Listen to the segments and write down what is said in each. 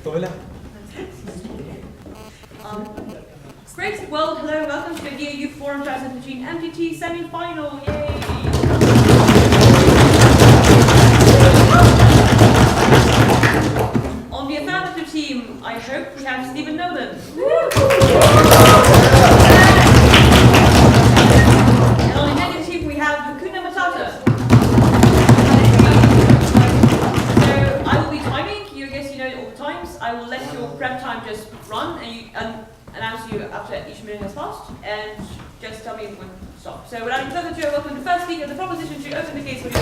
Great. Well, hello, welcome to the Gear Youth Forum 2015 MTT Semi-Final. Yay! On the affirmative team, I hope we have Stephen Nolan. And on the negative team, we have Hakuna Matata. So I will be timing. You guess you know all the times. I will let your prep time just run and announce you after each minute has passed, and just tell me when to stop. So without further ado, I welcome the first speaker of the proposition to open the case for you.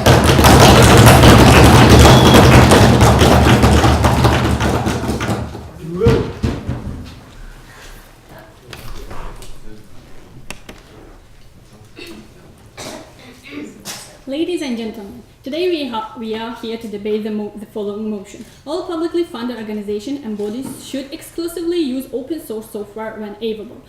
Ladies and gentlemen, today we are here to debate the following motion. All publicly funded organizations and bodies should exclusively use open source software when able.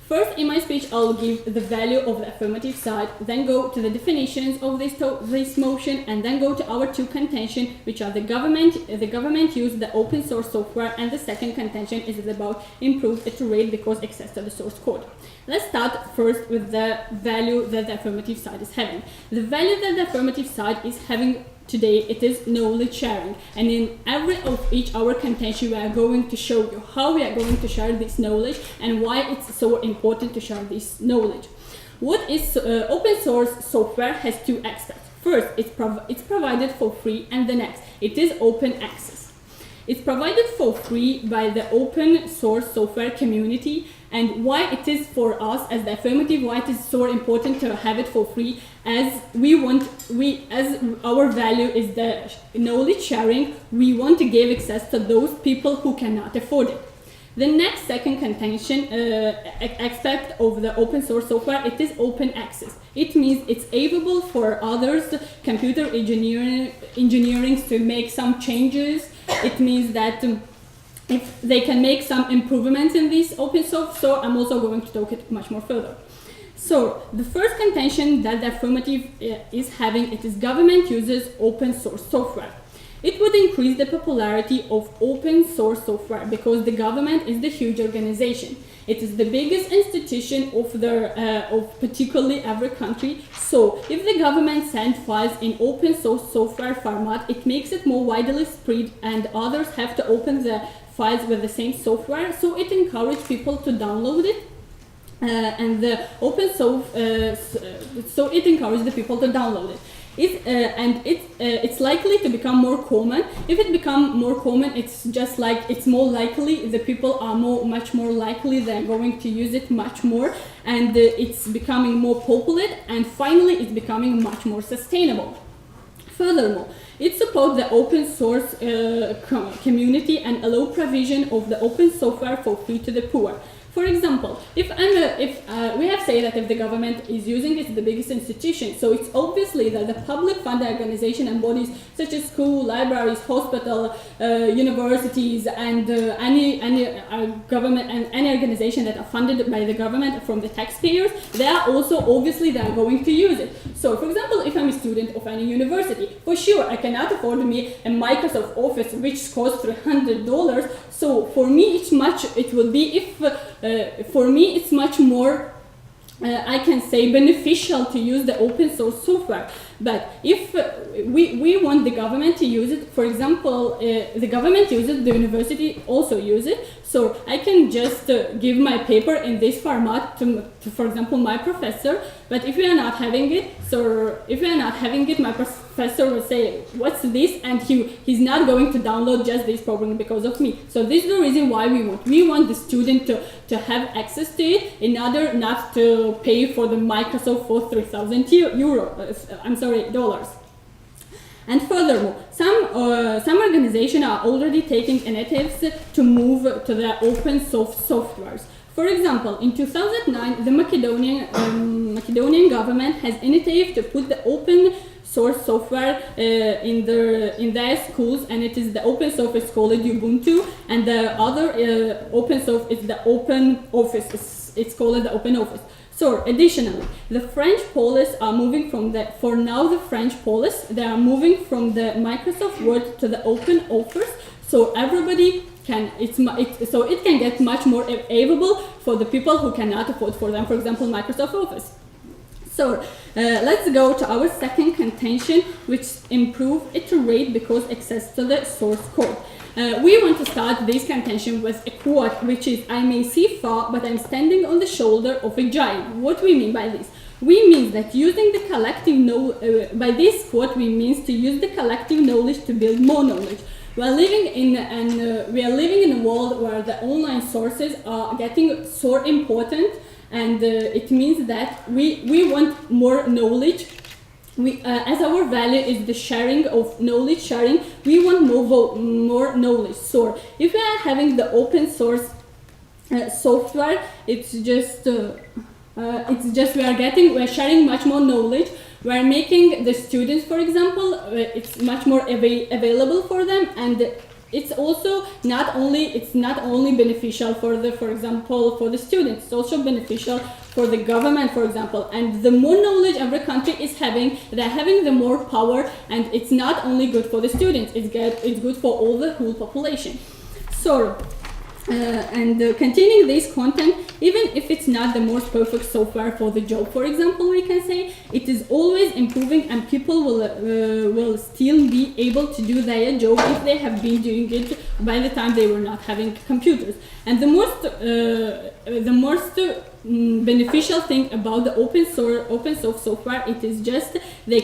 First, in my speech, I'll give the value of the affirmative side, then go to the definitions of this motion, and then go to our two contention, which are the government use the open source software, and the second contention is about improved iterate because access to the source code. Let's start first with the value that the affirmative side is having. The value that the affirmative side is having today, it is knowledge sharing, and in every of each our contention we are going to show you how we are going to share this knowledge and why it's so important to share this knowledge. What is open source software has two aspects. First, it's provided for free, and the next, it is open access. It's provided for free by the open source software community, and why it is for us as the affirmative, why it is so important to have it for free, as our value is the knowledge sharing, we want to give access to those people who cannot afford it. The next second contention aspect of the open source software, it is open access. It means it's able for others, computer engineering to make some changes. It means that if they can make some improvements in this open source, so I'm also going to talk it much more further. So the first contention that the affirmative is having, it is government uses open source software. It would increase the popularity of open source software because the government is the huge organization. It is the biggest institution of particularly every country. So if the government sends files in open source software format, it makes it more widely spread, and others have to open the files with the same software. So it encourages people to download it. And the open source, so it encourages the people to download it. It's likely to become more common. If it becomes more common, it's just like it's more likely the people are much more likely they're going to use it much more, and it's becoming more popular, and finally it's becoming much more sustainable. Furthermore, it supports the open source community and allow provision of the open software for free to the poor. For example, we have said that if the government is using it, it's the biggest institution, so it's obviously that the public funded organization and bodies such as school, libraries, hospital, universities, and any government and any organization that are funded by the government from the taxpayers, they are going to use it. So, for example, if I'm a student of any university, for sure I cannot afford me a Microsoft Office which costs $300. So for me, it's much more, I can say, beneficial to use the open source software. But if we want the government to use it, for example, the government uses it, the university also use it, so I can just give my paper in this format to, for example, my professor. But if we are not having it, my professor will say, "What's this?" And he's not going to download just this program because of me. So this is the reason why we want the student to have access to it in order not to pay for the Microsoft for $3,000. And furthermore, some organizations are already taking initiatives to move to the open source softwares. For example, in 2009, the Macedonian government has initiated to put the open source software in their schools, and it is the open source is called Ubuntu, and the other open source is the Open Office. It's called the Open Office. So additionally, the French police are moving from the French police, they are moving from the Microsoft Word to the open offers, so everybody can, so it can get much more available for the people who cannot afford, for them, for example, Microsoft Office. So let's go to our second contention, which improve iterate because access to the source code. We want to start this contention with a quote, which is, I may see far, but I'm standing on the shoulder of a giant. What we mean by this? We mean that using the collective by this quote, we mean to use the collective knowledge to build more knowledge. We are living in a world where the online sources are getting so important, and it means that we want more knowledge. As our value is the sharing of knowledge sharing, we want more knowledge. So if we are having the open source software, it's just we're sharing much more knowledge. We're making the students, for example, it's much more available for them, and it's also not only beneficial for example for the students, it's also beneficial for the government, for example. And the more knowledge every country is having, they're having the more power, and it's not only good for the students, it's good for all the whole population. So continuing this content, even if it's not the most perfect software for the job, for example, we can say it is always improving, and people will still be able to do their job if they have been doing it by the time they were not having computers. And the most beneficial thing about the open source software, it is just you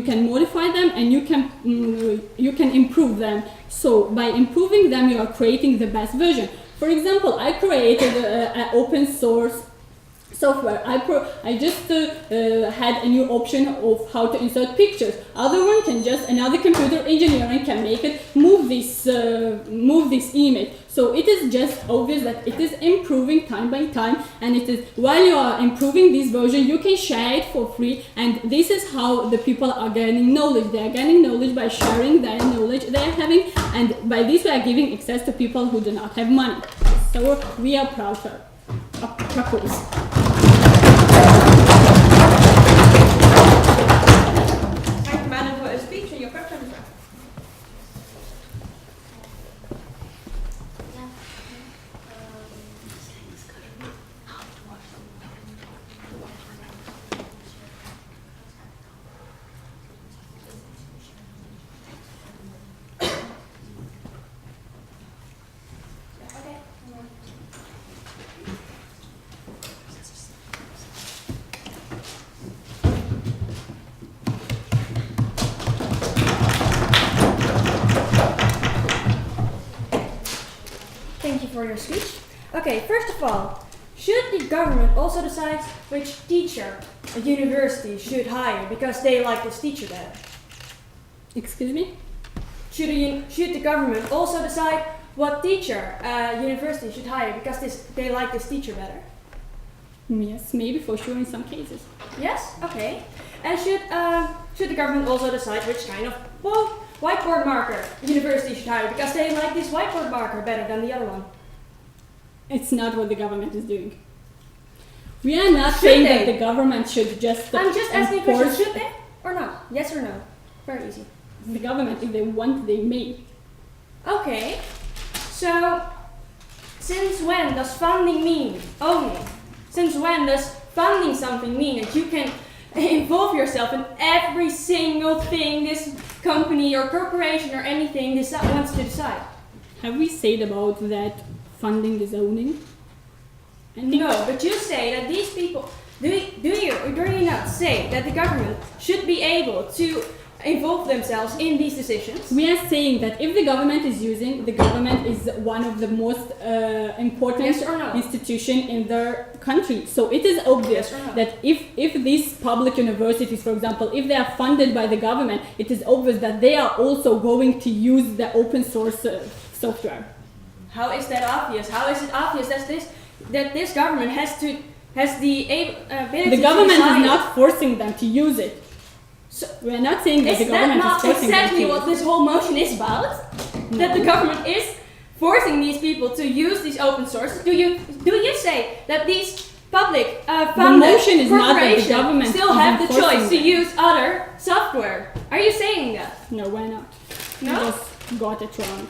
can modify them, and you can improve them. So by improving them, you are creating the best version. For example, I created an open source software. I just had a new option of how to insert pictures. Another computer engineering can make it move this image. So it is just obvious that it is improving time by time, and it is, while you are improving this version, you can share it for free, and this is how the people are gaining knowledge. They are gaining knowledge by sharing their knowledge they are having, and by this we are giving access to people who do not have money. So we are proud to propose. Thank you, Madam, for a speech and your prep time as well. Thank you for your speech. Okay, first of all, should the government also decide which teacher a university should hire because they like this teacher better? Excuse me? Should the government also decide what teacher a university should hire because they like this teacher better? Yes, maybe, for sure, in some cases. Yes? Okay. And should the government also decide which kind of whiteboard marker university should hire because they like this whiteboard marker better than the other one? It's not what the government is doing. We are not saying that the government should just I'm just asking a question, should they or not? Yes or no? Very easy. The government, if they want, they may. Okay. So, since when does funding mean only? Since when does funding something mean that you can involve yourself in every single thing this company or corporation or anything wants to decide? Have we said about that funding is owning? No, but you say that these people, do you or do you not say that the government should be able to involve themselves in these decisions? We are saying that if the government is one of the most important institution in their country. So it is obvious that if these public universities, for example, if they are funded by the government, it is obvious that they are also going to use the open source software. How is that obvious? How is it obvious that this government has the ability? The government is not forcing them to use it. So we're not saying that the government is forcing them to use it. Is that not exactly what this whole motion is about? No. That the government is forcing these people to use these open sources? Do you say that these public The funded motion is not that the corporations government still is have the enforcing choice to that. use other software. Are you saying that? No, why not? You No? just got it wrong.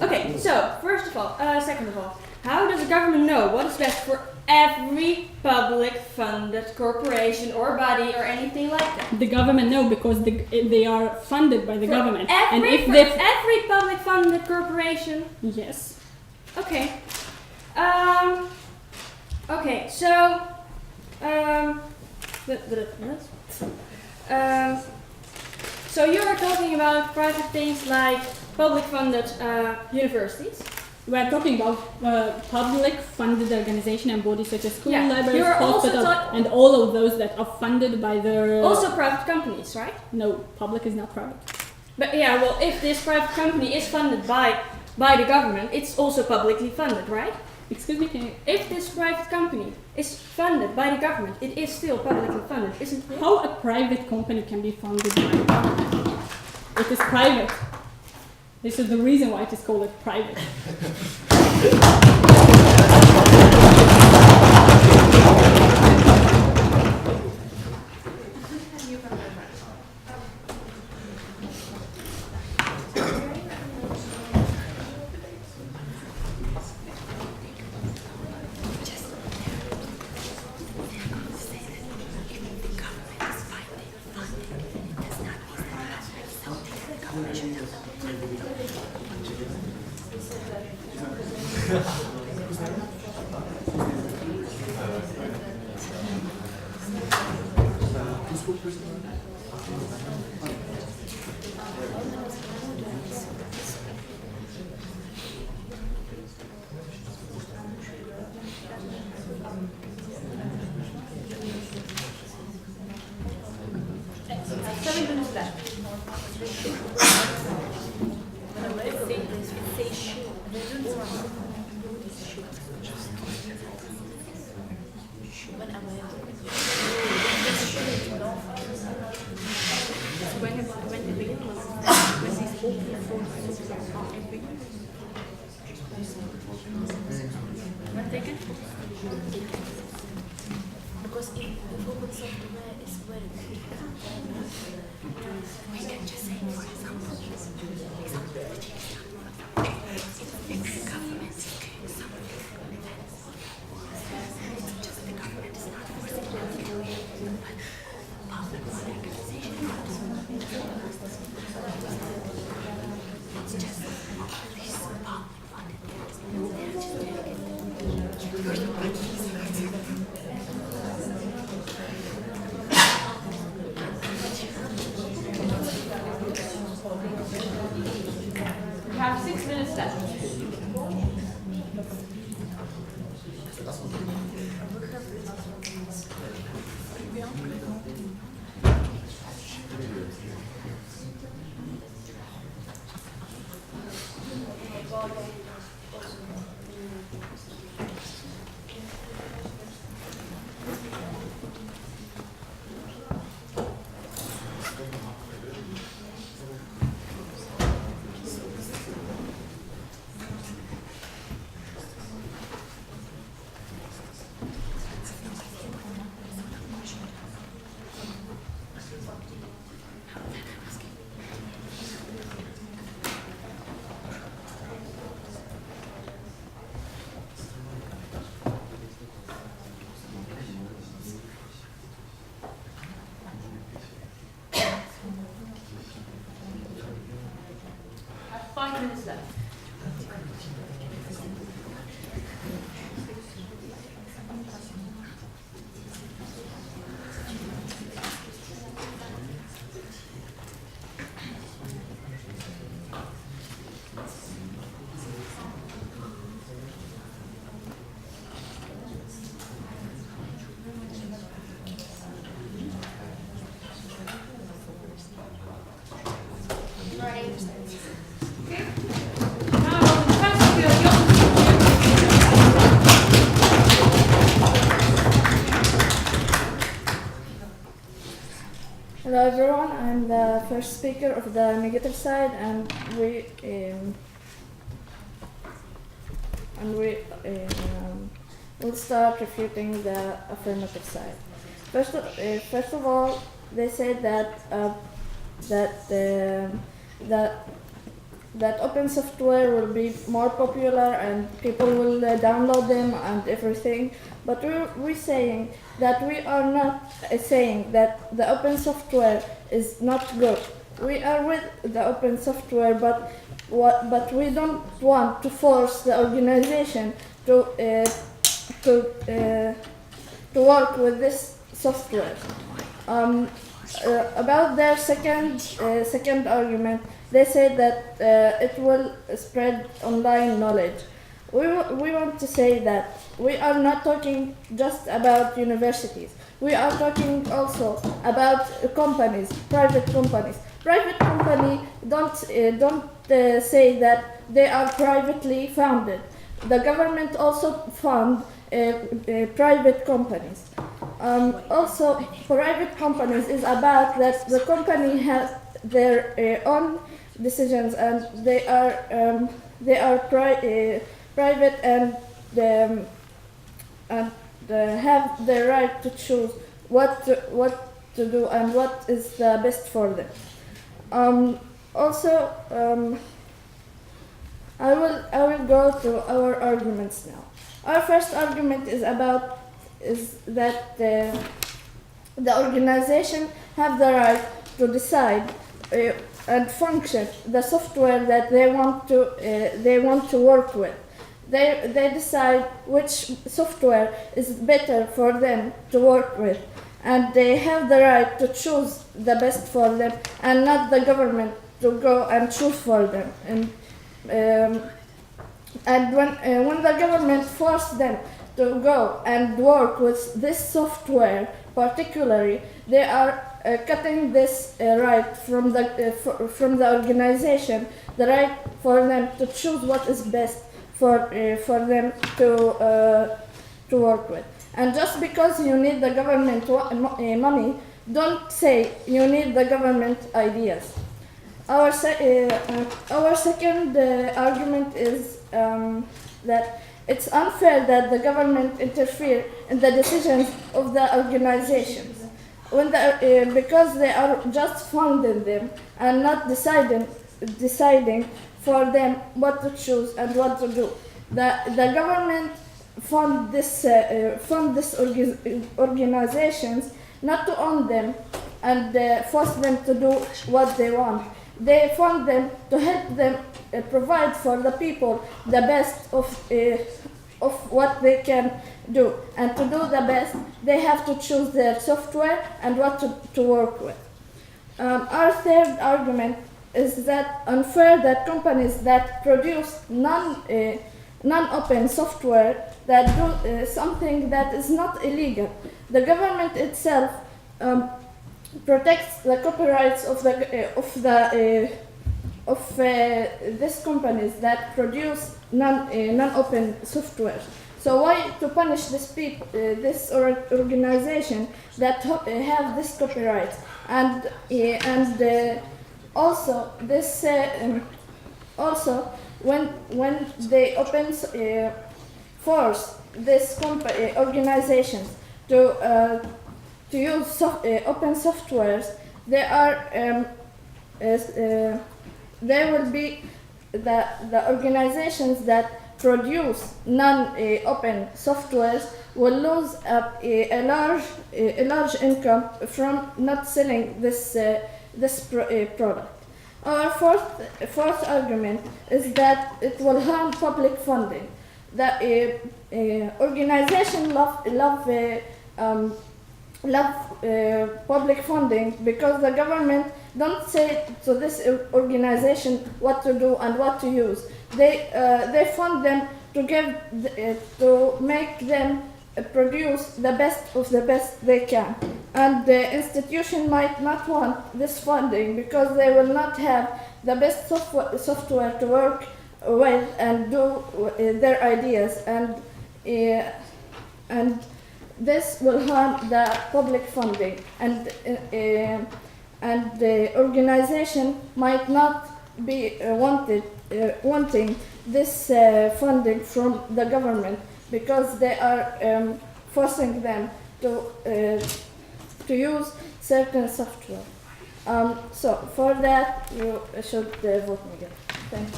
Okay, so first of all, second of all, how does the government know what is best for every public funded corporation or body or anything like that? The government no, because they are funded by the government. And Every, if for they every public funded corporation. yes, Okay. Okay, so so you are talking about private things like public funded universities. we are talking about public funded organization and bodies such as school, Yeah, libraries, you're also hospitals, and all of those that are funded by the Also private companies, right? no, public is not private. But yeah, well, if this private company is funded by the government, it's also publicly funded, right? Excuse me, can you, If this private company is funded by the government, it is still publicly funded, isn't it? how a private company can be funded by the government? It is private. This is the reason why it is called private. Because if the open software is where we can just say, for example, if the government is doing something, it's just the government is not forcing them to do it, but public organization. It's just these public funded things. They're just doing it. We have 6 minutes left. We have 5 minutes left. Hello everyone, I'm the first speaker of the negative side, and we will start refuting the affirmative side. First of all, they said that open software will be more popular and people will download them and everything. But we're saying that we are not saying that the open software is not good. We are with the open software, but we don't want to force the organization to work with this software. About their second argument, they said that it will spread online knowledge. We want to say that we are not talking just about universities. We are talking also about companies, private companies. Private companies don't say that they are privately founded. The government also fund private companies. Also, private companies is about that the company has their own decisions and they are private and have the right to choose what to do and what is the best for them. I will go to our arguments now. Our first argument is that the organization have the right to decide and function the software that they want to work with. They decide which software is better for them to work with, and they have the right to choose the best for them, and not the government to go and choose for them. And when the government forces them to go and work with this software, particularly, they are cutting this right from the organization, the right for them to choose what is best for them to work with. And just because you need the government money, don't say you need the government ideas. Our second argument is that it's unfair that the government interfere in the decisions of the organizations because they are just funding them and not deciding for them what to choose and what to do. The government fund this organizations not to own them and force them to do what they want. They fund them to help them provide for the people the best of what they can do. And to do the best, they have to choose their software and what to work with. Our third argument is that unfair that companies that produce non-open software that do something that is not illegal. The government itself protects the copyrights of these companies that produce non-open software. So why to punish this organization that have this copyright? And also this also when they force this organizations to use open softwares, there will be the organizations that produce non-open softwares will lose a large income from not selling this product. Our fourth argument is that it will harm public funding. The organization love public funding because the government don't say to this organization what to do and what to use. They fund them to make them produce the best of the best they can. And the institution might not want this funding because they will not have the best software to work with and do their ideas, and this will harm the public funding, and the organization might not be wanting this funding from the government because they are forcing them to use certain software. So for that, you should vote negative. Thank you.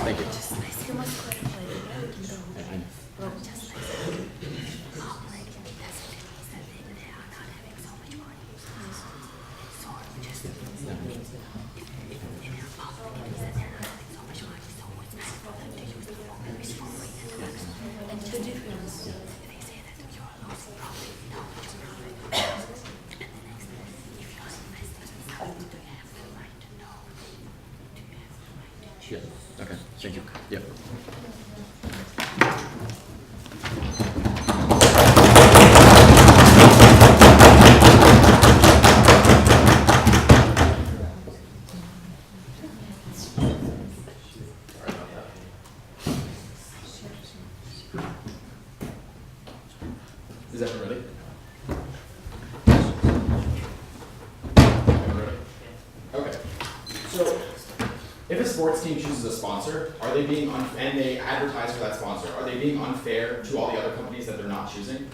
Thank you. Yeah. Okay. Thank you. Yeah. Is everyone ready? Everyone ready? Okay. So, if a sports team chooses a sponsor, are they being and they advertise for that sponsor, are they being unfair to all the other companies that they're not choosing?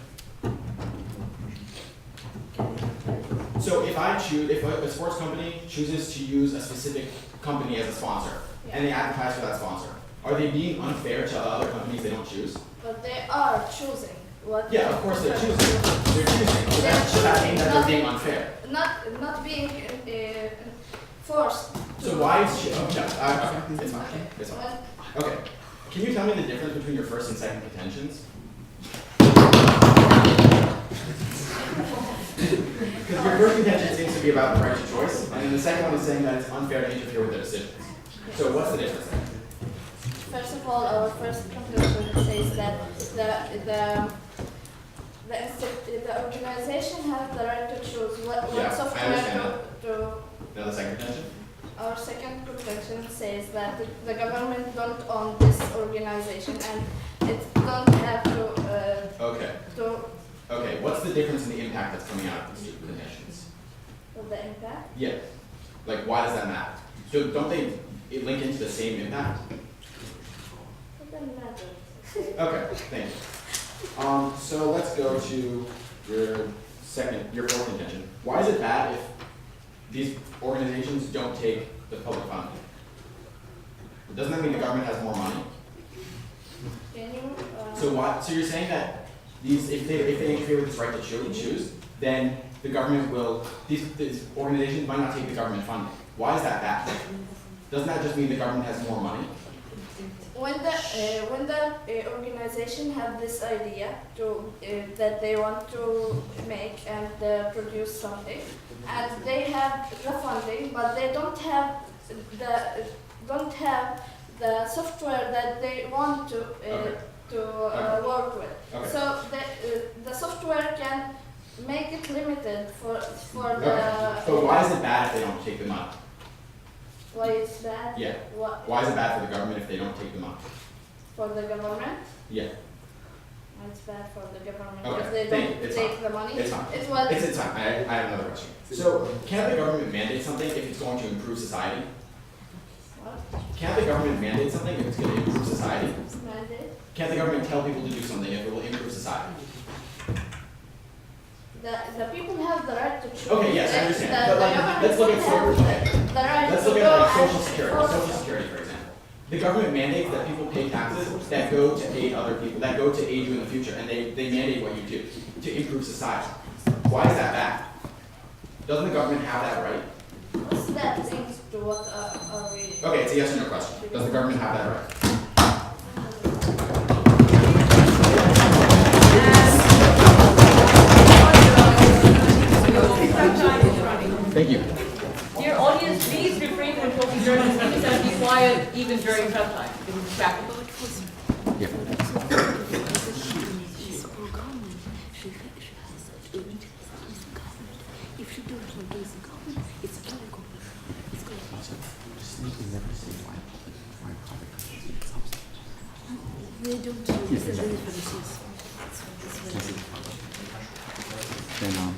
So if a sports company chooses to use a specific company as a sponsor, and they advertise for that sponsor, are they being unfair to other companies they don't choose? But they are choosing. What Yeah, of course they're choosing. They're choosing. Does that mean that they're being unfair? not being forced. So why is she? Okay, it's fine. It's fine. Okay. Can you tell me the difference between your first and second contentions? Because your first contention seems to be about the right to choice, and then the second one is saying that it's unfair to interfere with their decisions. So what's the difference there? First of all, our first conclusion says that the organization has the right to choose what Yeah, I software understand to. Now the second contention? Our second contention says that the government don't own this organization and it don't have to. Okay. To Okay, what's the difference in the impact that's coming out of these two contentions? the impact. Yeah. Like, why does that matter? So don't they link into the same impact? It doesn't matter. Okay, thank you. So let's go to your fourth contention. Why is it bad if these organizations don't take the public funding? Doesn't that mean the government has more money? Can you? So you're saying that if they interfere with this right to choose, then the government will, these organizations might not take the government funding. Why is that bad? Doesn't that just mean the government has more money? When the organization have this idea to that they want to make and produce something, and they have the funding, but they don't have the software that they want to work with. Okay. So the software can make it limited for Okay. the. So why is it bad if they don't take the money? Why it's bad? Yeah. What, Why is it bad for the government if they don't take the money? for the government? Yeah. It's bad for the government Okay, if they thank you. don't It's take fine. the money. It's fine. It's what. It's time. I have another question. So can't the government mandate something if it's going to improve society? What? Can't the government mandate something if it's going to improve society? Mandate? Can't the government tell people to do something if it will improve society? The people have the right to choose. Okay, yes, I understand. The But like, government let's look at don't social. have Okay. the right Let's to look go at like and social security. force Social security, for example. The government mandates that people pay taxes that go to aid other people, that go to aid you in the future, and they mandate what you do to improve society. Why is that bad? Doesn't the government have that right? What's that linked to what are we? Okay, it's a yes or no question. Does the government have that right? Thank you. Dear audience, please refrain from talking during the speeches and be quiet even during prep time. This is practical. They don't use the references. Then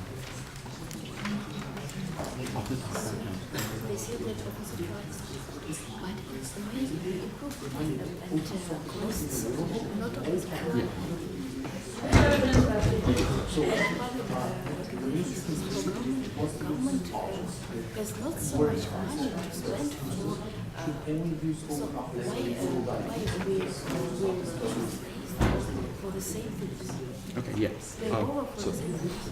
They say that open software is good, but the way you improve and costs not open software. Government has not so much money to spend for so why we for the same things. Okay, yes. They over for the same things.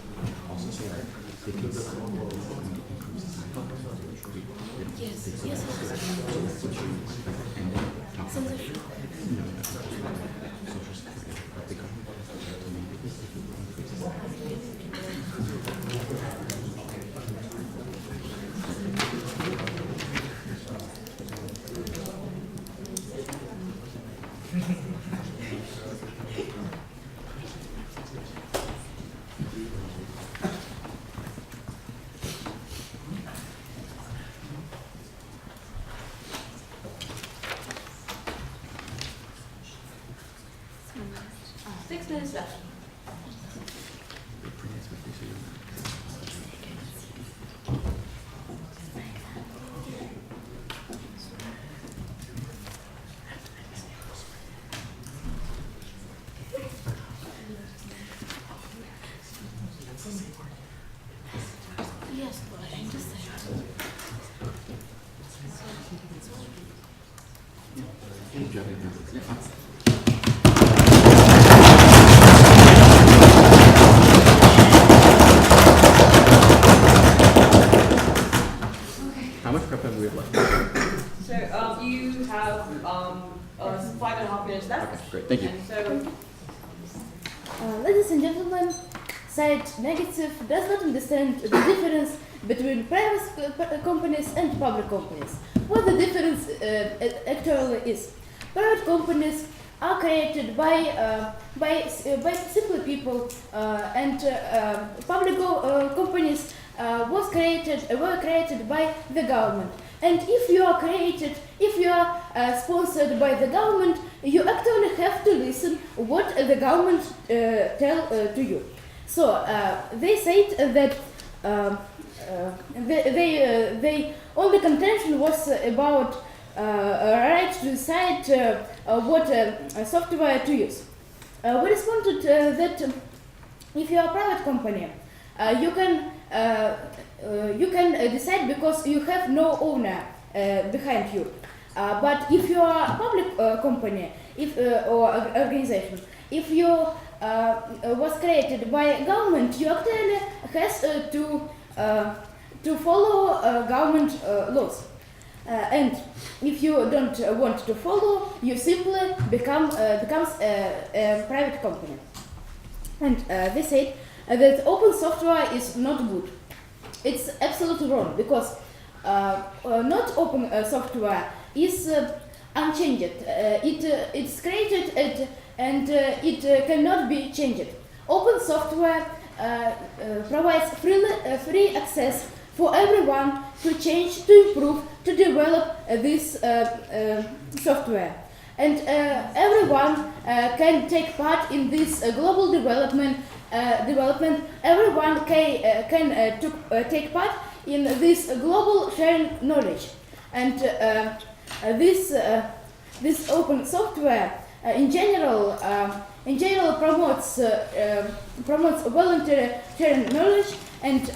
Yes, yes. Censorship. Six minutes left. Yes, but I understand. How much prep have we have left? So you have 5.5 minutes left. Okay, great. Thank you. And so Ladies and gentlemen, side negative does not understand the difference between private companies and public companies. What the difference actually is? Private companies are created by simple people, and public companies were created by the government. And if you are sponsored by the government, you actually have to listen what the government tell to you. So they said that they only contention was about right to decide what software to use. We responded that if you are a private company, you can decide because you have no owner behind you. But if you are a public company, or organization, if you was created by government, you actually has to follow government laws. And if you don't want to follow, you simply becomes a private company. And they said that open software is not good. It's absolutely wrong because not open software is unchanged. It's created and it cannot be changed. Open software provides free access for everyone to change, to improve, to develop this software. And everyone can take part in this global development. Everyone can take part in this global sharing knowledge. And this open software in general promotes voluntary sharing knowledge and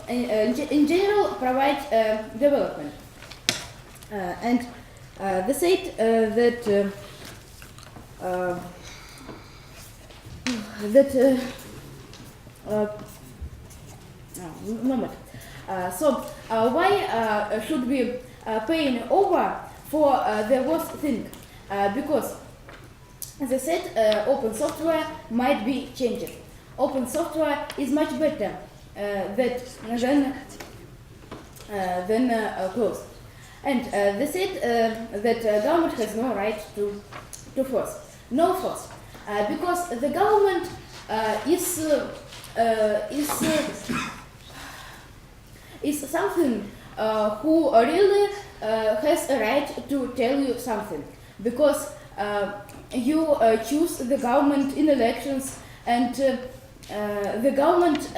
in general provides development. And they said why should we pay over for the worst thing? Because, as I said, open software might be changed. Open software is much better than closed. And they said that government has no right to force. No force. Because the government is something who really has a right to tell you something. Because you choose the government in elections, and the government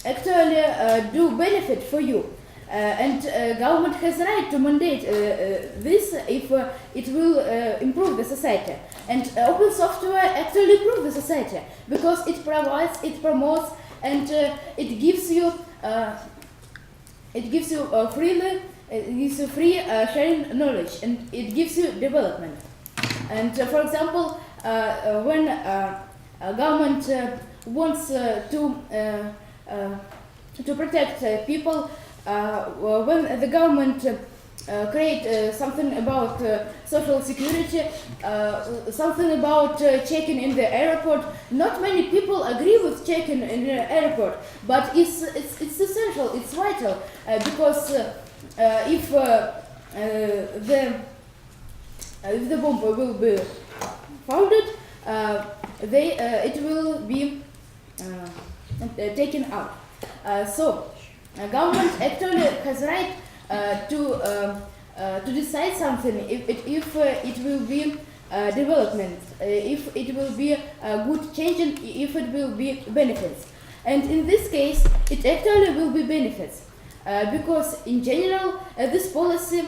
actually do benefit for you. and government has right to mandate this if it will improve the society. And open software actually improves the society because it provides, it promotes, and it gives you freely. It gives you free sharing knowledge, and it gives you development. And for example, when a government wants to protect people, when the government create something about social security, something about checking in the airport. Not many people agree with checking in the airport, but it's essential, it's vital, because if the bomb will be founded, it will be taken out. So government actually has right to decide something if it will be development, if it will be a good change, and if it will be benefits. And in this case, it actually will be benefits. Because in general, this policy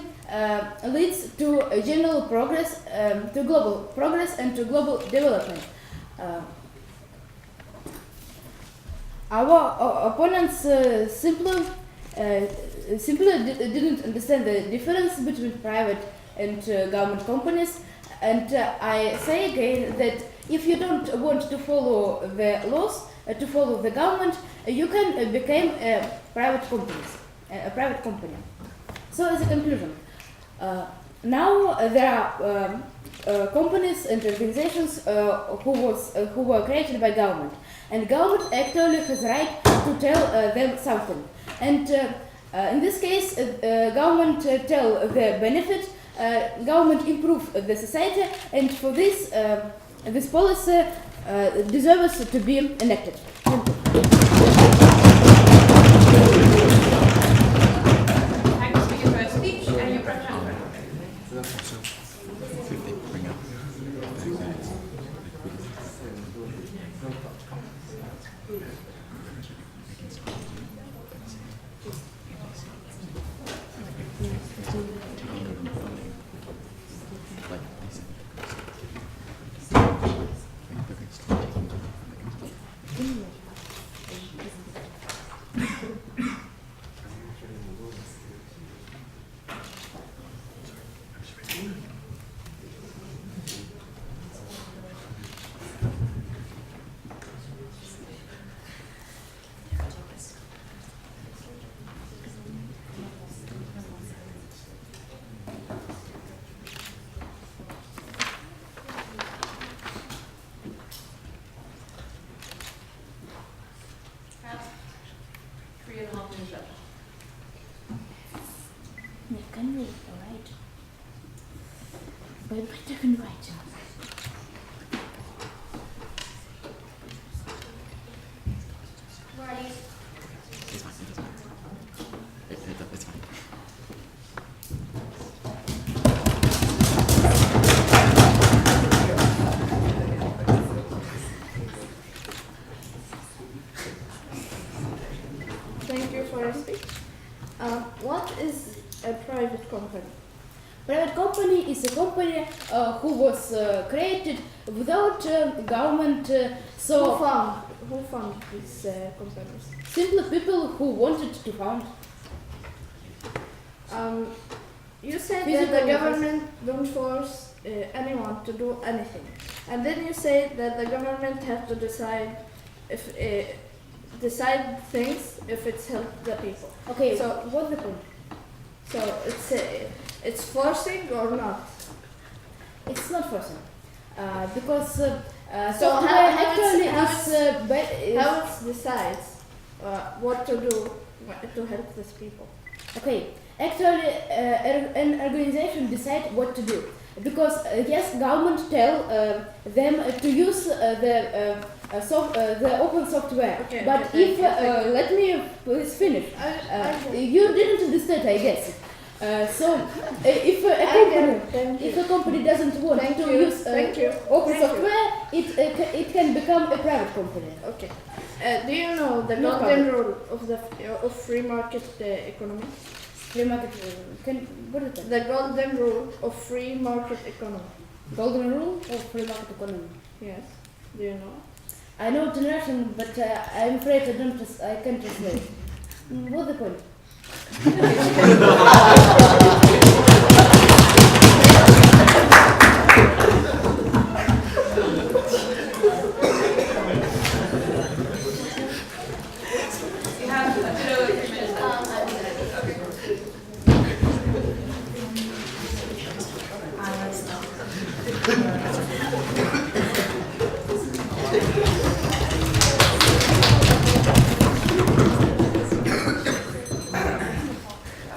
leads to general progress, to global progress and to global development. Our opponents simply didn't understand the difference between private and government companies. And I say again that if you don't want to follow the laws, to follow the government, you can become a private company. So as a conclusion, now there are companies and organizations who were created by government, and government actually has right to tell them something. And in this case, government tell the benefit, government improve the society, and for this, this policy deserves to be enacted. Thank you. Thank you, speaker, for your speech and your prep time. Can we write? But I can write. It's fine. Thank you for your speech. What is a private company? Private company is a company who was created without government. So who found these companies? Simply people who wanted to found. You said that the government don't force anyone to do anything, and then you say that the government has to decide if decide things if it's help the people. Okay, so what's the point? So it's forcing or not? It's not forcing, because so how it decides what to do to help these people. Okay, actually, an organization decide what to do, because yes, government tell them to use the open software. Okay, but if let me please finish. You didn't understand, I guess. If a company doesn't want to use open software, it can become a private company. Okay. Do you know the No golden rule of free market economy? Free market, what is that? The golden rule of free market economy. Golden rule of free market economy. Yes. Do you know? I know generation, but I'm afraid I can't translate. What's the point? You have a bit over 3 minutes left.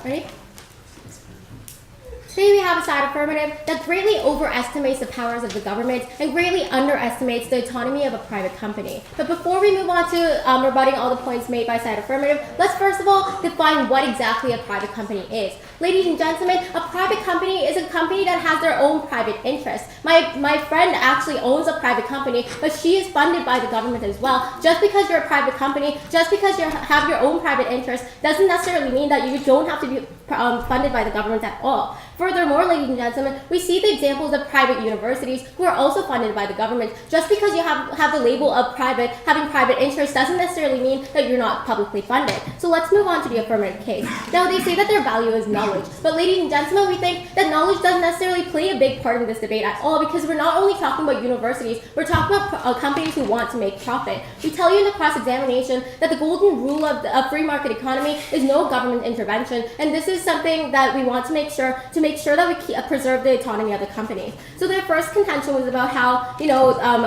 Ready? Today we have a side affirmative that greatly overestimates the powers of the government and greatly underestimates the autonomy of a private company. But before we move on to rebutting all the points made by side affirmative, let's first of all define what exactly a private company is. Ladies and gentlemen, a private company is a company that has their own private interests. My friend actually owns a private company, but she is funded by the government as well. Just because you're a private company, just because you have your own private interests, doesn't necessarily mean that you don't have to be funded by the government at all. Furthermore, ladies and gentlemen, we see the examples of private universities who are also funded by the government. Just because you have the label of private, having private interests doesn't necessarily mean that you're not publicly funded. So let's move on to the affirmative case. Now, they say that their value is knowledge, but ladies and gentlemen, we think that knowledge doesn't necessarily play a big part in this debate at all, because we're not only talking about universities, we're talking about companies who want to make profit. We tell you in the cross-examination that the golden rule of the free market economy is no government intervention, and this is something that we want to make sure that we preserve the autonomy of the company. So their first contention was about how,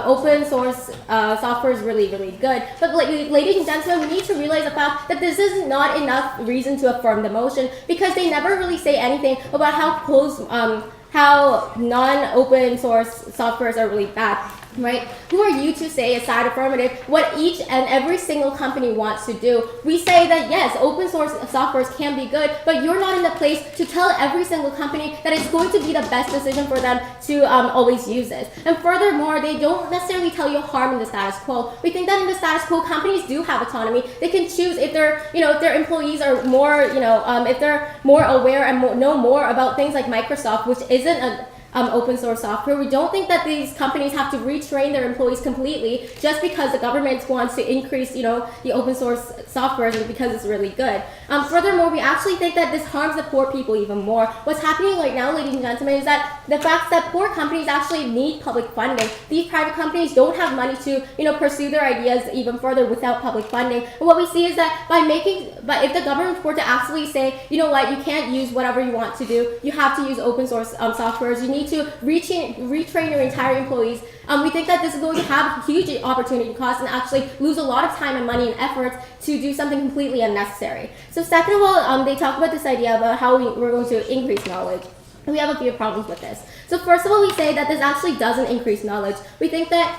open source software is really, really good. But ladies and gentlemen, we need to realize the fact that this is not enough reason to affirm the motion, because they never really say anything about how non-open source softwares are really bad. Right? Who are you to say, a side affirmative, what each and every single company wants to do? We say that yes, open source softwares can be good, but you're not in the place to tell every single company that it's going to be the best decision for them to always use this. And furthermore, they don't necessarily tell you harm in the status quo. We think that in the status quo, companies do have autonomy. They can choose if their employees are more, if they're more aware and know more about things like Microsoft, which isn't a open source software. We don't think that these companies have to retrain their employees completely just because the government wants to increase, the open source software and because it's really good. Furthermore, we actually think that this harms the poor people even more. What's happening right now, ladies and gentlemen, is that the fact that poor companies actually need public funding. These private companies don't have money to, pursue their ideas even further without public funding. And what we see is that but if the government were to actually say, you know what, you can't use whatever you want to do, you have to use open source softwares, you need to retrain your entire employees. We think that this is going to have huge opportunity costs and actually lose a lot of time and money and effort to do something completely unnecessary. So second of all, they talk about this idea about how we're going to increase knowledge. We have a few problems with this. So first of all, we say that this actually doesn't increase knowledge. We think that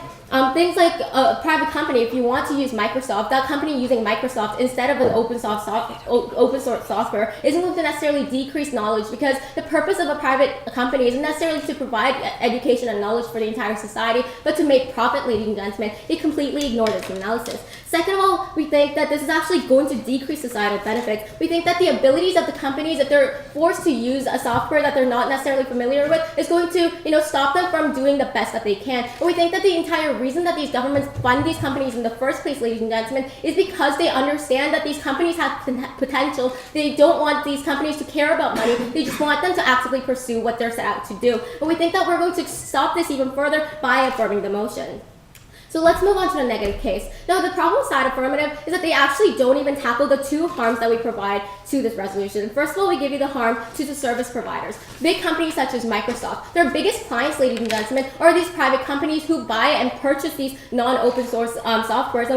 things like a private company, if you want to use Microsoft, that company using Microsoft instead of an open source software isn't going to necessarily decrease knowledge, because the purpose of a private company isn't necessarily to provide education and knowledge for the entire society, but to make profit, ladies and gentlemen. They completely ignore this analysis. Second of all, we think that this is actually going to decrease societal benefits. We think that the abilities of the companies, if they're forced to use a software that they're not necessarily familiar with, is going to, stop them from doing the best that they can. And we think that the entire reason that these governments fund these companies in the first place, ladies and gentlemen, is because they understand that these companies have potential. They don't want these companies to care about money. They just want them to actively pursue what they're set out to do. And we think that we're going to stop this even further by affirming the motion. So let's move on to the negative case. Now, the problem with side affirmative is that they actually don't even tackle the two harms that we provide to this resolution. First of all, we give you the harm to the service providers. Big companies such as Microsoft, their biggest clients, ladies and gentlemen, are these private companies who buy and purchase these non-open source softwares,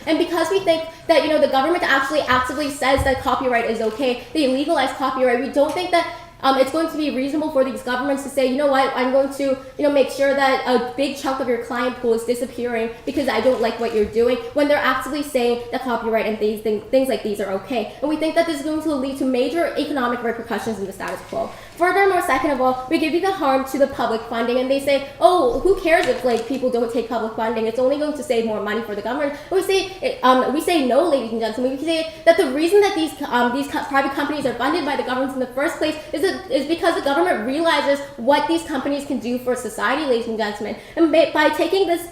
and because we think that the government actually actively says that copyright is okay, they legalize copyright. We don't think that it's going to be reasonable for these governments to say, you know what, I'm going to, make sure that a big chunk of your client pool is disappearing because I don't like what you're doing, when they're actually saying that copyright and things like these are okay. And we think that this is going to lead to major economic repercussions in the status quo. Furthermore, second of all, we give you the harm to the public funding, and they say, oh, who cares if people don't take public funding? It's only going to save more money for the government. And we say no, ladies and gentlemen. We say that the reason that these private companies are funded by the government in the first place is because the government realizes what these companies can do for society, ladies and gentlemen. And by taking this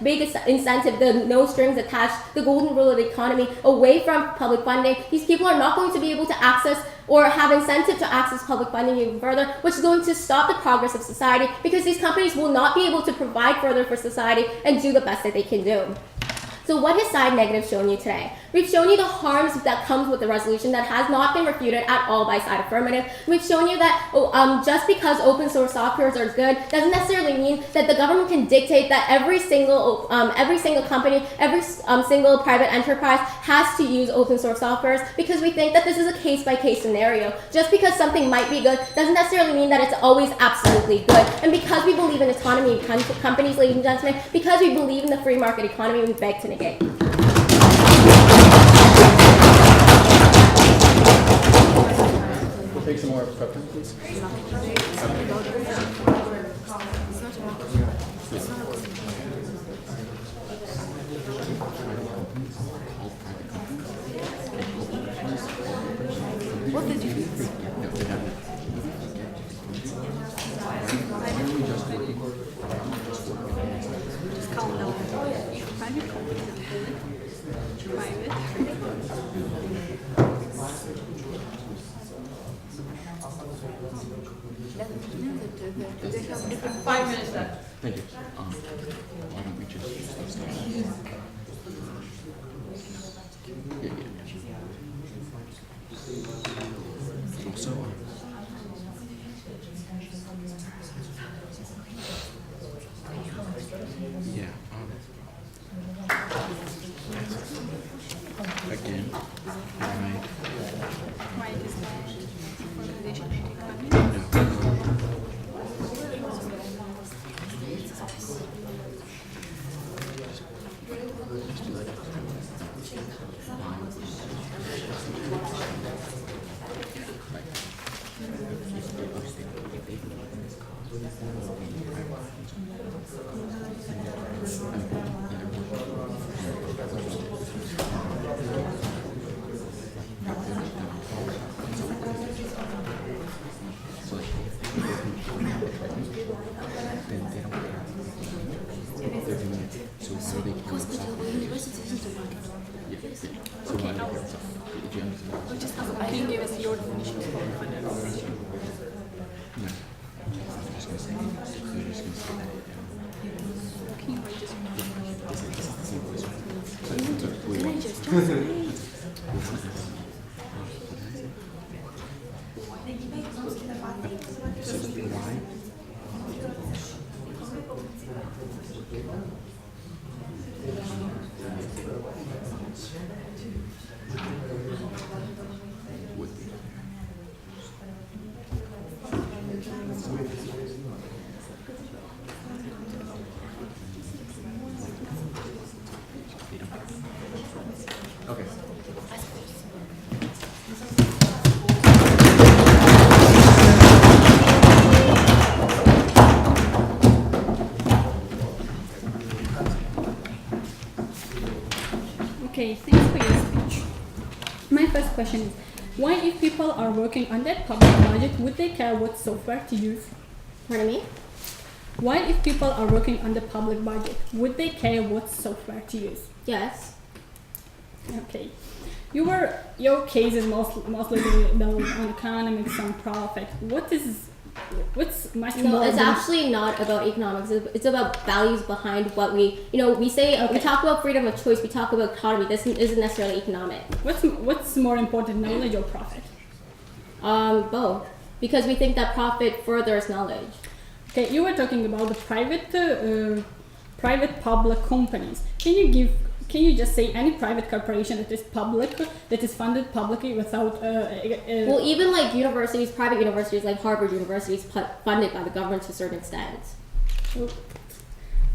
big incentive, the no strings attached, the golden rule of the economy, away from public funding, these people are not going to be able to access or have incentive to access public funding even further, which is going to stop the progress of society because these companies will not be able to provide further for society and do the best that they can do. So what has side negative shown you today? We've shown you the harms that comes with the resolution that has not been refuted at all by side affirmative. We've shown you that just because open source softwares are good doesn't necessarily mean that the government can dictate that every single company, every single private enterprise has to use open source softwares, because we think that this is a case-by-case scenario. Just because something might be good doesn't necessarily mean that it's always absolutely good. And because we believe in autonomy in companies, ladies and gentlemen, because we believe in the free market economy, we beg to negate. We'll take some more prep time, please. What did you do? No, they're not. Just calm down. Private companies are private. They have different 5 minutes left. Thank you. Why don't we just start? Yeah. Also, yeah. Again, Why is that formulation economy? Can you give us your definition of funded organization? no. I'm just going to say, they're just going to say that Can you write this one? this is the simplest one. Can I just say? Okay. Okay, thanks for your speech. My first question is, why if people are working on that public budget, would they care what software to use? Pardon me? Why if people are working on the public budget, would they care what software to use? Yes. Okay. Your case is mostly built on economics and profit. What's much No, more it's than- actually not about economics. It's about values behind what we say. We talk about freedom of choice. We talk about economy. This isn't necessarily economic. What's more important, knowledge or profit? Both, because we think that profit furthers knowledge. Okay, you were talking about the private public companies. Can you give can you just say any private corporation that is public, that is funded publicly without Well, even like universities, private universities like Harvard University is funded by the government to a certain extent.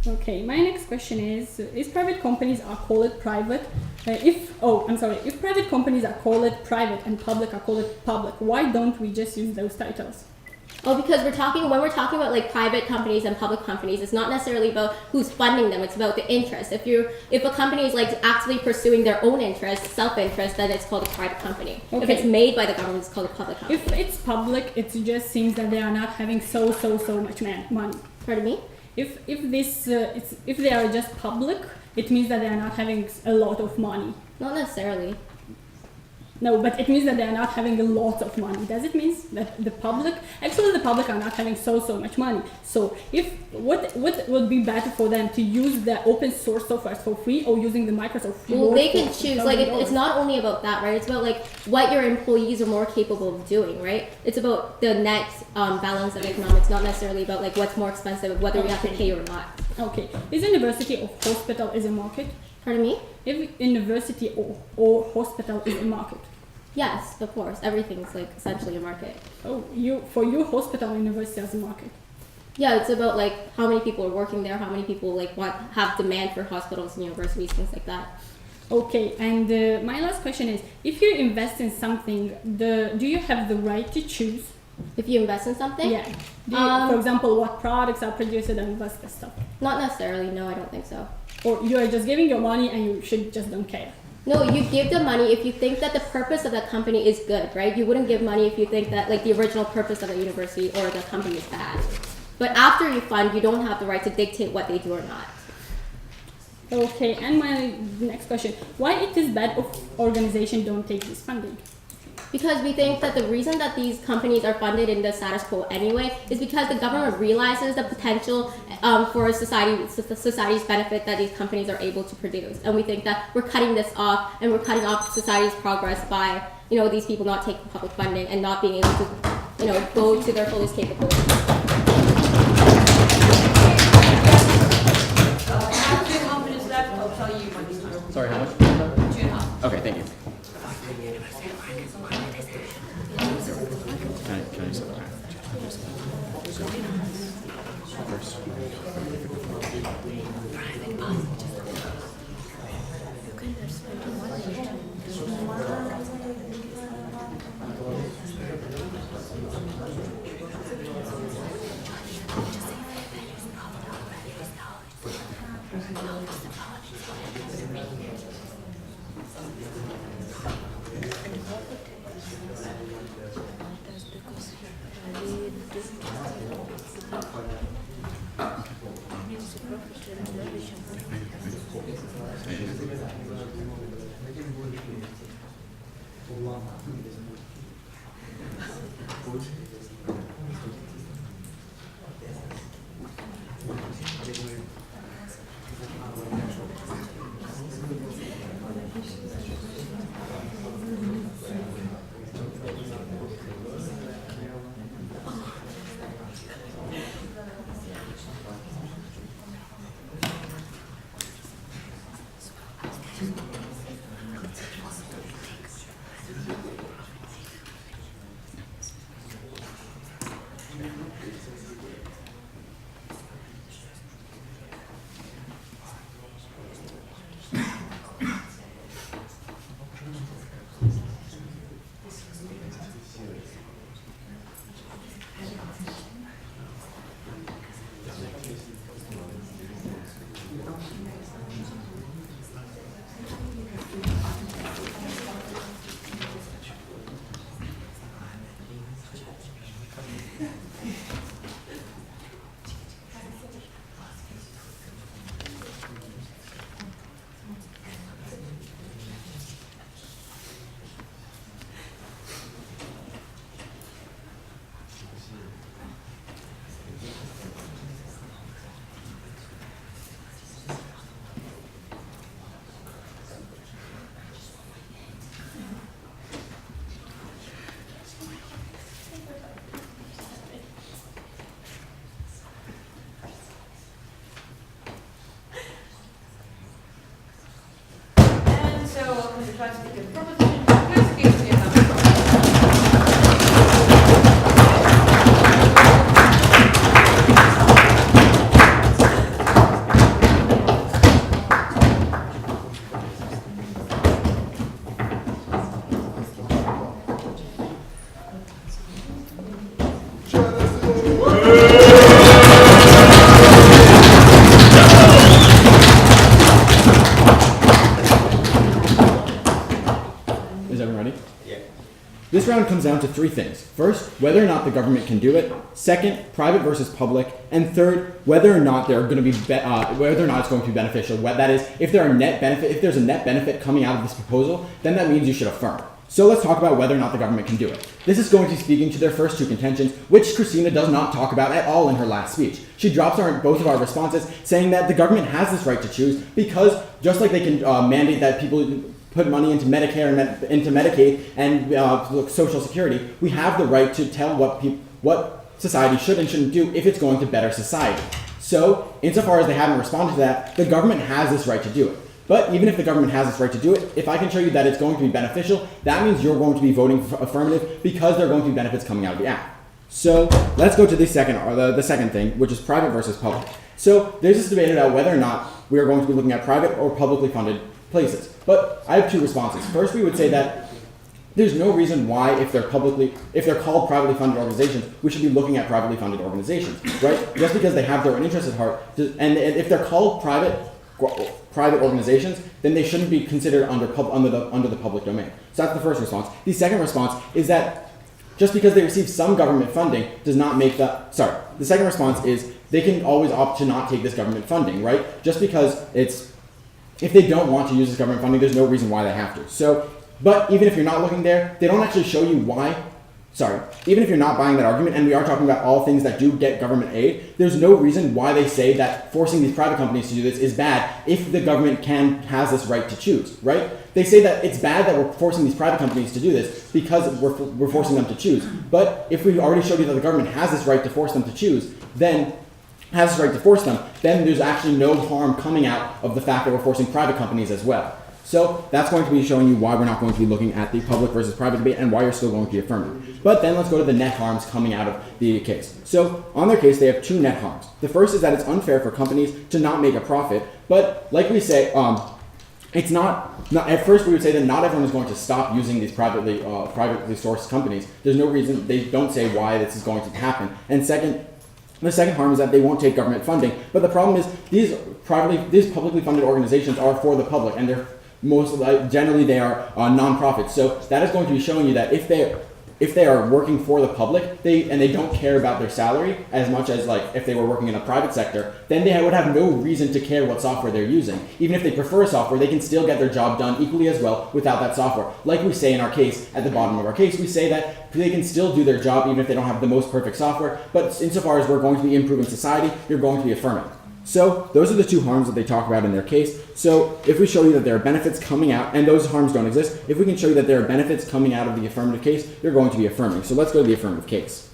Okay, my next question is private companies are called private? If private companies are called private and public are called public, why don't we just use those titles? Oh, because when we're talking about like private companies and public companies, it's not necessarily about who's funding them, it's about the interest. If a company is like actively pursuing their own interest, self-interest, then it's called a private company. Okay. If it's made by the government, it's called a public company. If it's public, it just seems that they are not having so much money. Pardon me? If they are just public, it means that they are not having a lot of money. Not necessarily. No, but it means that they are not having a lot of money. Does it mean that the public are not having so much money? So what would be better for them, to use the open source software for free or using the Microsoft Word? Well, they can choose. Like it's not only about that, right? It's about like what your employees are more capable of doing, right? It's about the net balance of economics, not necessarily about like what's more expensive, whether we have to pay or not. Okay. Is university or hospital is a market? Pardon me? If university or hospital is a market? Yes, of course. Everything's like essentially a market. Oh, for you, hospital or university is a market? Yeah, it's about like how many people are working there, how many people like have demand for hospitals and universities, things like that. Okay, and my last question is, if you invest in something, do you have the right to choose? If you invest in something? Yeah. For example, what products are produced and what's the stuff? Not necessarily, no, I don't think so. Or you are just giving your money and you should just don't care? No, you give the money if you think that the purpose of that company is good, right? You wouldn't give money if you think that like the original purpose of a university or the company is bad. But after you fund, you don't have the right to dictate what they do or not. Okay, and my next question, why it is bad if organizations don't take this funding? Because we think that the reason that these companies are funded in the status quo anyway is because the government realizes the potential for society's benefit that these companies are able to produce. And we think that we're cutting this off, and we're cutting off society's progress by, these people not taking public funding and not being able to, go to their fullest capability. I have 2.5 minutes left. I'll tell you when it's time. Sorry, how much? 2.5. Okay, thank you. Can I just first? everyone ready? Yeah. This round comes down to three things. First, whether or not the government can do it. Second, private versus public. And third, whether or not they're going to be, whether or not it's going to be beneficial. That is, if there's a net benefit coming out of this proposal, then that means you should affirm. So let's talk about whether or not the government can do it. This is going to be speaking to their first two contentions, which Christina does not talk about at all in her last speech. She drops both of our responses, saying that the government has this right to choose because just like they can mandate that people put money into Medicare and into Medicaid and Social Security, we have the right to tell what society should and shouldn't do if it's going to better society. So, insofar as they haven't responded to that, the government has this right to do it. But even if the government has this right to do it, if I can show you that it's going to be beneficial, that means you're going to be voting for affirmative because there are going to be benefits coming out of the act. So let's go to the second thing, which is private versus public. So there's this debate about whether or not we are going to be looking at private or publicly funded places. But I have two responses. First, we would say that there's no reason why, if they're called privately funded organizations, we should be looking at privately funded organizations, right? Just because they have their own interests at heart, and if they're called private organizations, then they shouldn't be considered under the public domain. So that's the first response. The second response is that just because they receive some government funding does not make the second response is they can always opt to not take this government funding, right? Just because if they don't want to use this government funding, there's no reason why they have to. So, but even if you're not looking there, they don't actually show you why. Even if you're not buying that argument, and we are talking about all things that do get government aid, there's no reason why they say that forcing these private companies to do this is bad if the government has this right to choose, right? They say that it's bad that we're forcing these private companies to do this because we're forcing them to choose. But if we already showed you that the government has this right to force them to choose, then there's actually no harm coming out of the fact that we're forcing private companies as well. So that's going to be showing you why we're not going to be looking at the public versus private debate and why you're still going to be affirmative. But then let's go to the net harms coming out of the case. So on their case, they have two net harms. The first is that it's unfair for companies to not make a profit. But like we say, it's not at first we would say that not everyone is going to stop using these privately sourced companies. There's no reason, they don't say why this is going to happen. And the second harm is that they won't take government funding. But the problem is these publicly funded organizations are for the public, and they're generally they are non-profits. So that is going to be showing you that if they are working for the public, and they don't care about their salary as much as like if they were working in a private sector, then they would have no reason to care what software they're using. Even if they prefer a software, they can still get their job done equally as well without that software. Like we say in our case, at the bottom of our case, we say that they can still do their job even if they don't have the most perfect software, but insofar as we're going to be improving society, you're going to be affirming. So those are the two harms that they talk about in their case. So if we show you that there are benefits coming out, and those harms don't exist, if we can show you that there are benefits coming out of the affirmative case, you're going to be affirming. So let's go to the affirmative case.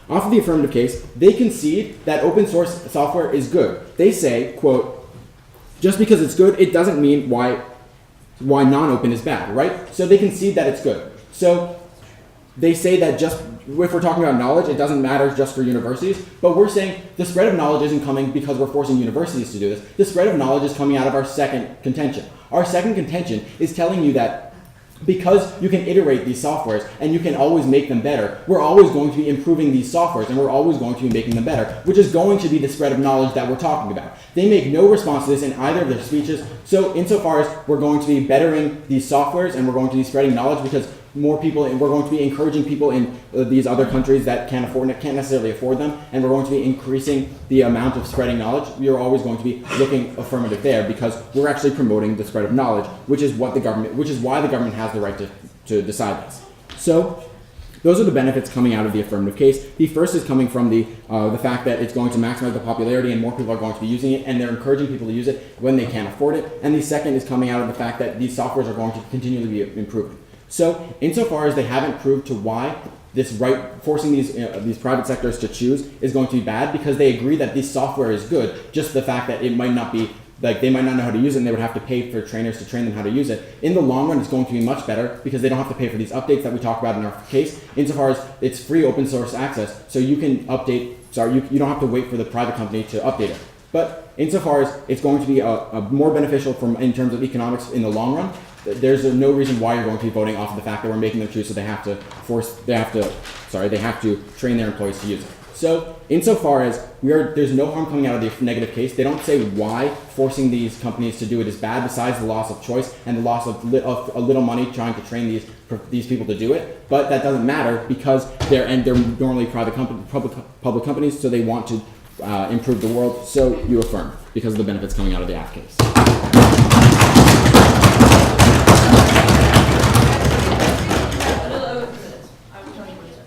Off of the affirmative case, they concede that open source software is good. They say, quote, just because it's good, it doesn't mean why non-open is bad, right? So they concede that it's good. So they say that just if we're talking about knowledge, it doesn't matter just for universities, but we're saying the spread of knowledge isn't coming because we're forcing universities to do this. The spread of knowledge is coming out of our second contention. Our second contention is telling you that because you can iterate these softwares and you can always make them better, we're always going to be improving these softwares and we're always going to be making them better, which is going to be the spread of knowledge that we're talking about. They make no response to this in either of their speeches. So insofar as we're going to be bettering these softwares and we're going to be spreading knowledge because more people, and we're going to be encouraging people in these other countries that can't necessarily afford them, and we're going to be increasing the amount of spreading knowledge. We are always going to be looking affirmative there because we're actually promoting the spread of knowledge, which is why the government has the right to decide this. So those are the benefits coming out of the affirmative case. The first is coming from the fact that it's going to maximize the popularity and more people are going to be using it, and they're encouraging people to use it when they can't afford it. And the second is coming out of the fact that these softwares are going to continually be improved. So, insofar as they haven't proved to why this forcing these private sectors to choose is going to be bad, because they agree that this software is good, just the fact that it might not be, like they might not know how to use it and they would have to pay for trainers to train them how to use it. In the long run, it's going to be much better because they don't have to pay for these updates that we talk about in our case, insofar as it's free open source access, so you can update, you don't have to wait for the private company to update it. But insofar as it's going to be a more beneficial in terms of economics in the long run, there's no reason why you're going to be voting off of the fact that we're making them choose, so they have to train their employees to use it. So insofar as there's no harm coming out of the negative case, they don't say why forcing these companies to do it is bad, besides the loss of choice and the loss of a little money trying to train these people to do it. But that doesn't matter because they're normally public companies, so they want to improve the world. So you affirm because of the benefits coming out of the app case. A little over 2 minutes. I will tell you what it is.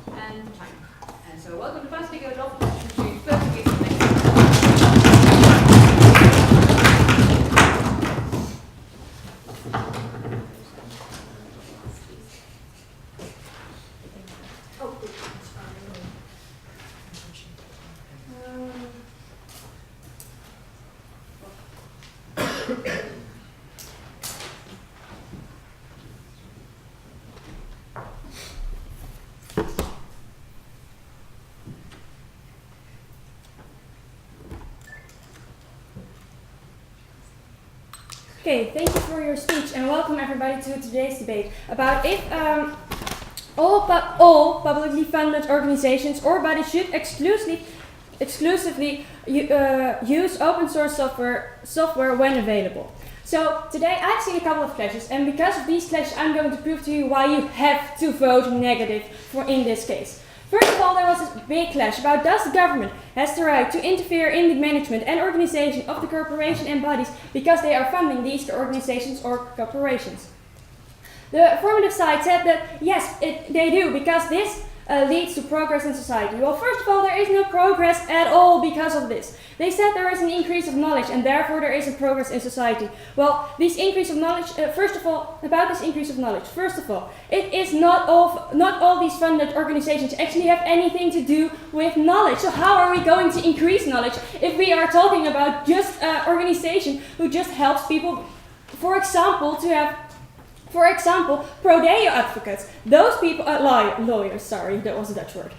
And time. And so welcome to first speaker, Adolf, to first speaker next. Okay, thank you for your speech and welcome everybody to today's debate about if all publicly funded organizations or bodies should exclusively use open source software when available. So today I've seen a couple of clashes, and because of these clashes I'm going to prove to you why you have to vote negative in this case. First of all, there was this big clash about does the government has the right to interfere in the management and organization of the corporation and bodies because they are funding these organizations or corporations. The affirmative side said that yes, they do, because this leads to progress in society. Well, first of all, there is no progress at all because of this. They said there is an increase of knowledge and therefore there is a progress in society. Well, this increase of knowledge, first of all, it is not all these funded organizations actually have anything to do with knowledge. So how are we going to increase knowledge if we are talking about just an organization who just helps people, for example, pro-Deo advocates, those people, lawyers, sorry, that was a Dutch word.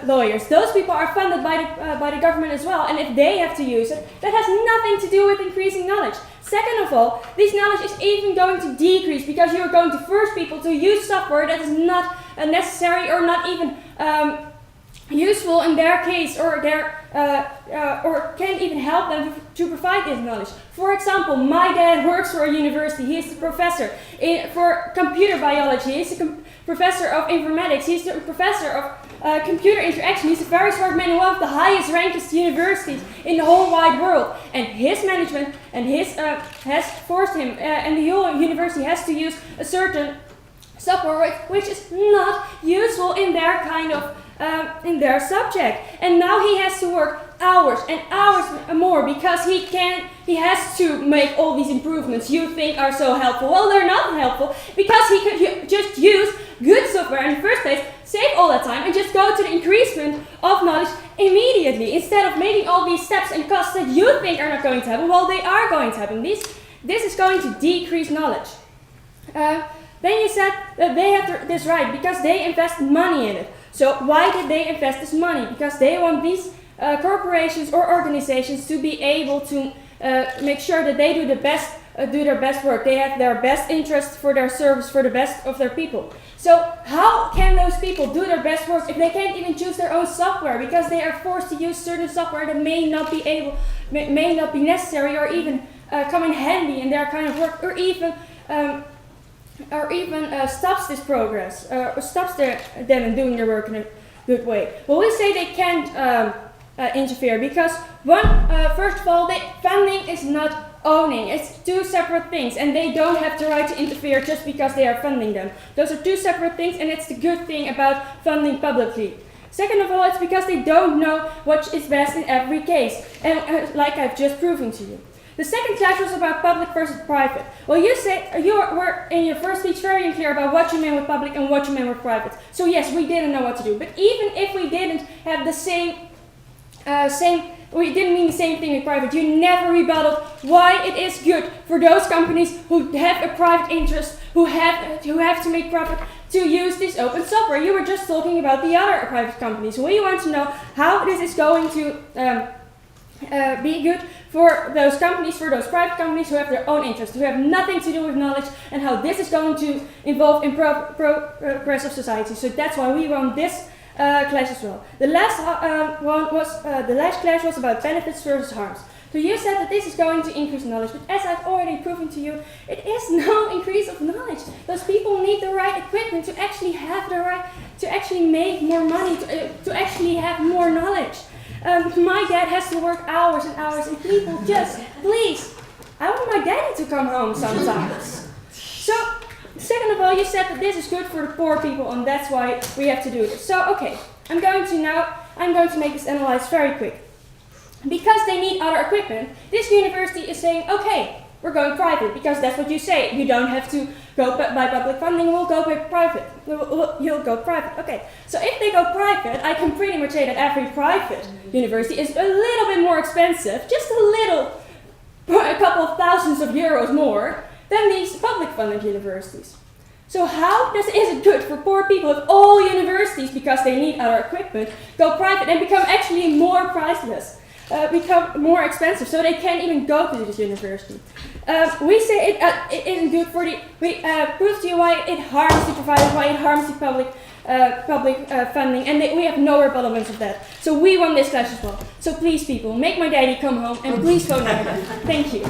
Lawyers, those people are funded by the government as well, and if they have to use it, that has nothing to do with increasing knowledge. Second of all, this knowledge is even going to decrease because you are going to force people to use software that is not necessary or not even useful in their case, or can't even help them to provide this knowledge. For example, my dad works for a university. He is a professor for computer biology. He's a professor of informatics. He's a professor of computer interaction. He's a very smart man in one of the highest ranked universities in the whole wide world. And his management and his has forced him, and the whole university has to use a certain software which is not useful in their kind of in their subject, and now he has to work hours and hours more because he has to make all these improvements you think are so helpful. Well, they're not helpful because he could just use good software in the first place, save all that time, and just go to the increasement of knowledge immediately instead of making all these steps and costs that you think are not going to happen. Well, they are going to happen. This is going to decrease knowledge. Then you said that they have this right because they invest money in it. So why did they invest this money? Because they want these corporations or organizations to be able to make sure that they do their best work. They have their best interest for their service, for the best of their people. So how can those people do their best work if they can't even choose their own software because they are forced to use certain software that may not be necessary or even come in handy in their kind of work, or even stops this progress, or stops them in doing their work in a good way. Well, we say they can't interfere because first of all, funding is not owning. It's two separate things, and they don't have the right to interfere just because they are funding them. Those are two separate things, and it's the good thing about funding publicly. Second of all, it's because they don't know what is best in every case, and like I've just proven to you. The second clash was about public versus private. Well, you were in your first speech very unclear about what you meant with public and what you meant with private. So yes, we didn't know what to do. But even if we didn't have the we didn't mean the same thing with private, you never rebutted why it is good for those companies who have a private interest, who have to make profit, to use this open software. You were just talking about the other private companies. We want to know how this is going to be good for those companies, for those private companies who have their own interests, who have nothing to do with knowledge, and how this is going to involve in progress of society. So that's why we won this clash as well. The last clash was about benefits versus harms. So you said that this is going to increase knowledge, but as I've already proven to you, it is no increase of knowledge. Those people need the right equipment to actually have the right, to actually make more money, to actually have more knowledge. My dad has to work hours and hours, and people just, please, I want my daddy to come home sometimes. So, second of all, you said that this is good for the poor people, and that's why we have to do this. So, okay, I'm going to make this analysis very quick. Because they need other equipment, this university is saying, okay, we're going private, because that's what you say. You don't have to go by public funding, we'll go by private. You'll go private. Okay, so if they go private, I can pretty much say that every private university is a little bit more expensive, just a couple of thousands of euros more than these public funded universities. So how is it good for poor people if all universities, because they need other equipment, go private and become actually more priceless? Become more expensive, so they can't even go to this university. We say it isn't good for the. We prove to you why it harms the providers, why it harms the public funding, and we have no rebuttalments of that. So we won this clash as well. So please, people, make my daddy come home, and please vote no. Thank you.